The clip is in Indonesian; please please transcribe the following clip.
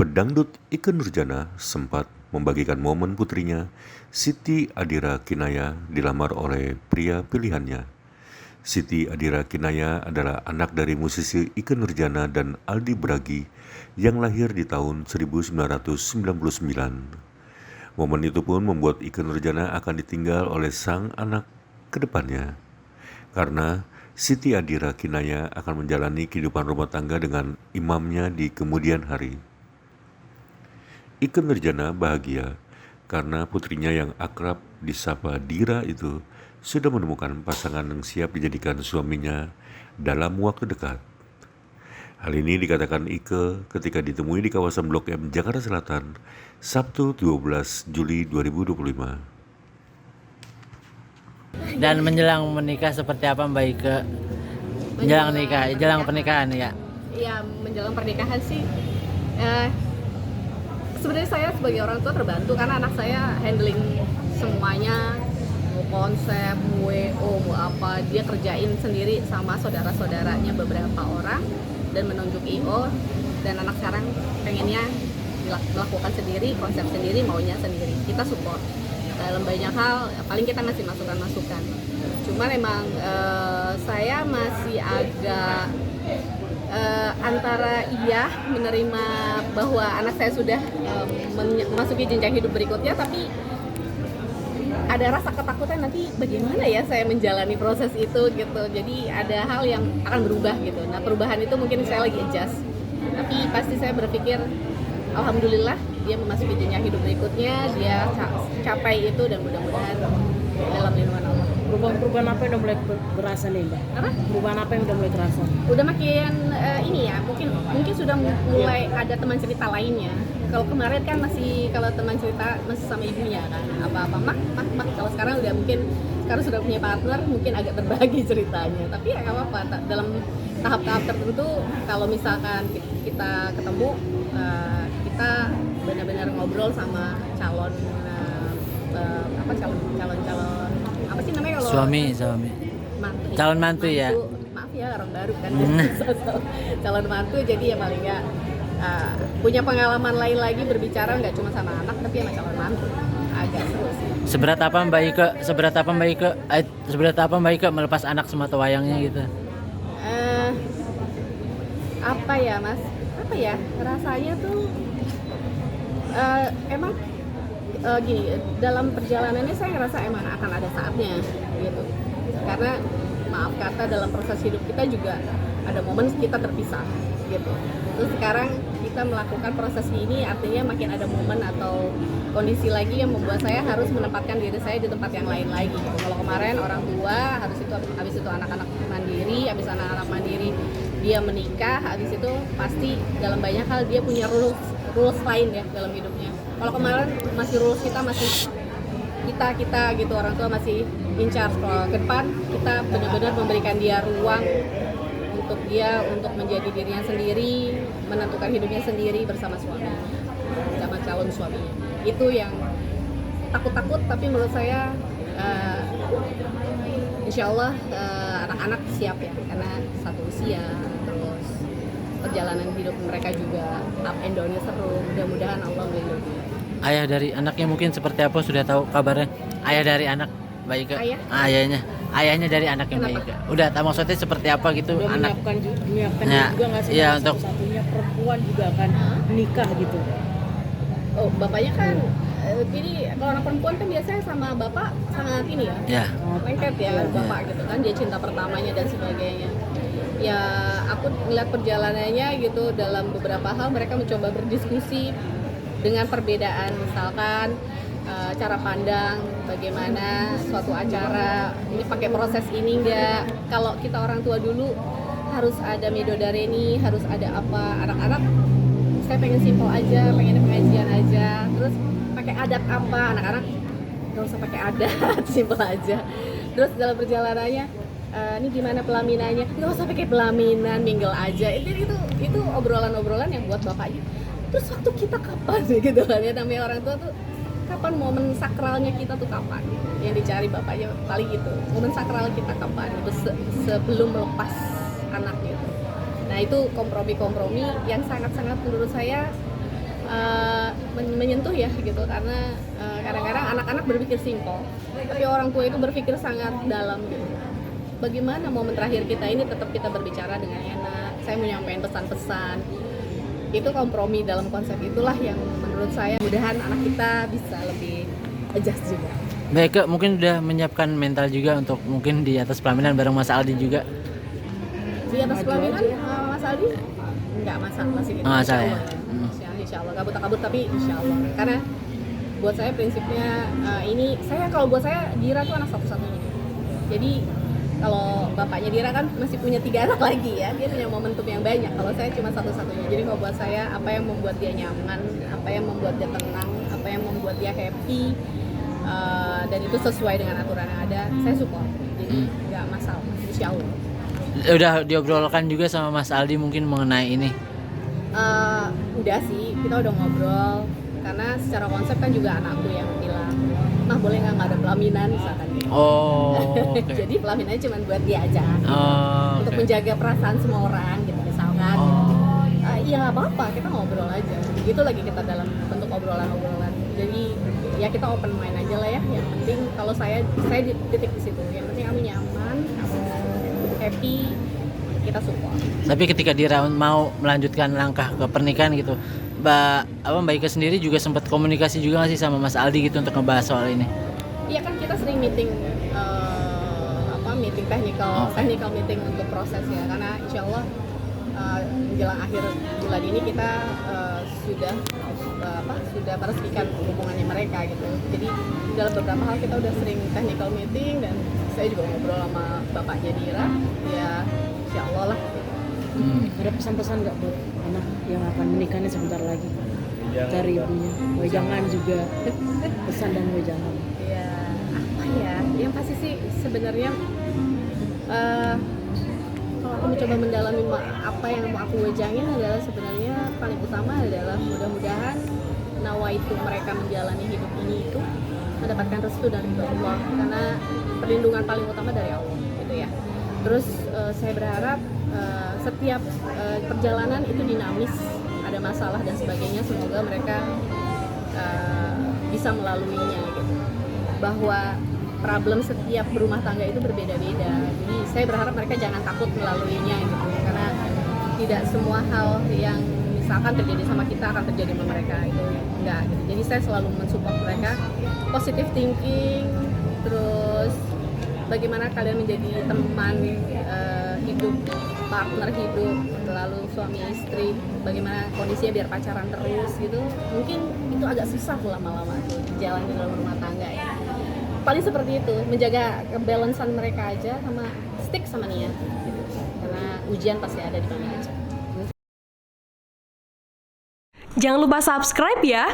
Pedangdut Ikke Nurjana sempat membagikan momen putrinya, Siti Adira Kinaya, dilamar oleh pria pilihannya. Siti Adira Kinaya adalah anak dari musisi Ikke Nurjana dan Aldi Bragi yang lahir di tahun 1999. Momen itu pun membuat Ikke Nurjana akan ditinggal oleh sang anak ke depannya, karena Siti Adira Kinaya akan menjalani kehidupan rumah tangga dengan imamnya di kemudian hari. Ikke Nurjana bahagia karena putrinya yang akrab disapa Dira itu sudah menemukan pasangan yang siap dijadikan suaminya dalam waktu dekat. Hal ini dikatakan Ikke ketika ditemui di kawasan Blok M, Jakarta Selatan, Sabtu 12 Juli 2025. Dan menjelang menikah seperti apa Mbak Ikke? Jelang pernikahan ya. Ya, menjelang pernikahan sih sebenarnya saya sebagai orang tua terbantu karena anak saya handling semuanya, mau konsep, mau WO, mau apa, dia kerjain sendiri sama saudara-saudaranya beberapa orang dan menunjuk IO, dan anak sekarang pengennya melakukan sendiri, konsep sendiri, maunya sendiri. Kita support dalam banyak hal, paling kita ngasih masukan-masukan. Cuman memang saya masih agak antara iya menerima bahwa anak saya sudah memasuki jenjang hidup berikutnya, tapi ada rasa ketakutan nanti bagaimana ya saya menjalani proses itu gitu. Jadi ada hal yang akan berubah gitu. Nah, perubahan itu mungkin saya lagi adjust, tapi pasti saya berpikir alhamdulillah dia memasuki jenjang hidup berikutnya, dia capai itu, dan mudah-mudahan dalam lindungan Allah. Perubahan apa yang udah mulai berasa nih Mbak? Apa? Perubahan apa yang udah mulai terasa? Udah makin ini ya, mungkin sudah mulai ada teman cerita lainnya. Kalau kemarin kan masih, kalau teman cerita masih sama ibunya kan, apa-apa mak. Kalau sekarang udah mungkin, sekarang sudah punya partner, mungkin agak terbagi ceritanya. Tapi ya nggak apa-apa, dalam tahap-tahap tertentu kalau misalkan kita ketemu, kita benar-benar ngobrol sama calon apa sih namanya kalau Suami. mantu, Calon mantu ya. Maaf ya, orang baru kan. Calon mantu, jadi ya paling nggak punya pengalaman lain lagi berbicara nggak cuma sama anak tapi sama calon mantu. Agak seru sih. Seberat apa Mbak Ikke melepas anak semata wayangnya gitu? Apa ya Mas? Apa ya rasanya tuh emang gini, dalam perjalanannya saya ngerasa emang akan ada saatnya gitu, karena maaf kata dalam proses hidup kita juga ada momen kita terpisah gitu. Terus sekarang kita melakukan proses ini, artinya makin ada momen atau kondisi lagi yang membuat saya harus menempatkan diri saya di tempat yang lain lagi gitu. Kalau kemarin orang tua, habis itu anak-anak mandiri, habis anak-anak mandiri dia menikah, habis itu pasti dalam banyak hal dia punya rules lain ya dalam hidupnya. Kalau kemarin masih rules kita masih kita gitu, orang tua masih in charge. Kalau ke depan kita benar-benar memberikan dia ruang untuk menjadi dirinya sendiri, menentukan hidupnya sendiri bersama suami, sama calon suaminya. Itu yang takut-takut, tapi menurut saya insya Allah anak-anak siap ya, karena satu usia, terus perjalanan hidup mereka juga up and down-nya seru. Mudah-mudahan Allah melindungi. Ayah dari anaknya mungkin seperti apa, sudah tahu kabarnya? Ayah dari anak Mbak Ikke? Ayahnya dari anaknya Mbak Ikke. Udah tahu maksudnya seperti apa gitu? Udah anak menyiapkan Ya, juga nggak sih? iya, Untuk untuk satunya perempuan juga akan menikah gitu. Oh, bapaknya kan jadi kalau anak perempuan kan biasanya sama bapak sangat ini ya, ya. lengket ya bapak gitu kan, dia cinta pertamanya dan sebagainya. Ya aku melihat perjalanannya gitu, dalam beberapa hal mereka mencoba berdiskusi dengan perbedaan, misalkan cara pandang bagaimana suatu acara ini pakai proses ini enggak. Kalau kita orang tua dulu harus ada midodareni, harus ada apa, anak-anak saya pengen simpel aja, pengen pengajian aja, terus pakai adat apa, anak-anak nggak usah pakai adat, simpel aja. Terus dalam perjalanannya ini gimana pelaminannya, nggak usah pakai pelaminan, mingle aja. Itu obrolan-obrolan yang buat bapaknya, terus waktu kita kapan sih gitu kan ya, namanya orang tua tuh kapan momen sakralnya kita tuh kapan, yang dicari bapaknya paling gitu, momen sakral kita kapan itu sebelum melepas anak gitu. Nah itu kompromi-kompromi yang sangat-sangat menurut saya menyentuh ya gitu, karena kadang-kadang anak-anak berpikir simpel tapi orang tua itu berpikir sangat dalam gitu. Bagaimana momen terakhir kita ini tetap kita berbicara dengan enak, saya mau nyampein pesan-pesan, itu kompromi dalam konsep itulah yang menurut saya mudahan anak kita bisa lebih adjust juga. Baik Kak, mungkin udah menyiapkan mental juga untuk mungkin di atas pelaminan bareng Mas Aldi juga. Di atas pelaminan Mas Aldi nggak masalah sih gitu. Masalah ya. Insya Allah kabut tapi insya Allah, karena buat saya prinsipnya ini kalau buat saya Dira tuh anak satu-satunya. Jadi kalau bapaknya Dira kan masih punya 3 anak lagi ya, dia punya momentum yang banyak. Kalau saya cuma satu-satunya. Jadi kalau buat saya apa yang membuat dia nyaman, apa yang membuat dia tenang, apa yang membuat dia happy, dan itu sesuai dengan aturan yang ada, saya support. Jadi nggak masalah, insya Allah. Udah diobrolkan juga sama Mas Aldi mungkin mengenai ini. Udah sih, kita udah ngobrol. Karena secara konsep kan juga anakku yang bilang, "Mah boleh nggak ada pelaminan?" misalkan gitu. Oh, okay. Jadi pelaminannya cuma buat dia aja. Oh, Untuk okay. menjaga perasaan semua orang gitu misalkan. Iya nggak apa-apa, kita ngobrol aja. Itu lagi kita dalam bentuk obrolan-obrolan. Jadi ya kita open mind aja lah ya. Yang penting kalau saya di titik di situ. Yang penting kamu nyaman, kamu happy, kita support. Tapi ketika Dira mau melanjutkan langkah ke pernikahan gitu, Mbak Ika sendiri juga sempat komunikasi juga nggak sih sama Mas Aldi gitu untuk ngebahas soal ini? Iya kan kita sering meeting meeting technical meeting untuk prosesnya, karena insya Allah menjelang akhir bulan ini kita sudah meresmikan hubungannya mereka gitu. Jadi dalam beberapa hal kita udah sering technical meeting, dan saya juga ngobrol sama bapaknya Dira, ya insya Allah lah. Ada pesan-pesan nggak buat anak yang akan menikahnya sebentar lagi dari ibunya? Wejangan juga, pesan dan wejangan. Ya apa ya? Yang pasti sih sebenarnya kalau aku mencoba mendalami apa yang mau aku wejangin adalah sebenarnya paling utama adalah mudah-mudahan nawaitu mereka menjalani hidup ini itu mendapatkan restu dari Allah, karena perlindungan paling utama dari Allah gitu ya. Terus saya berharap setiap perjalanan itu dinamis, ada masalah dan sebagainya, semoga mereka bisa melaluinya gitu. Bahwa problem setiap berumah tangga itu berbeda-beda. Jadi saya berharap mereka jangan takut melaluinya gitu, karena tidak semua hal yang misalkan terjadi sama kita akan terjadi sama mereka, itu enggak gitu. Jadi saya selalu mensupport mereka, positive thinking, terus bagaimana kalian menjadi teman hidup, partner hidup, lalu suami istri, bagaimana kondisinya biar pacaran terus gitu. Mungkin itu agak susah tuh lama-lama tuh jalan di dalam rumah tangga ya. Paling seperti itu, menjaga kebalansan mereka aja, sama stick sama niat gitu. Karena ujian pasti ada di mana aja. Jangan lupa subscribe ya.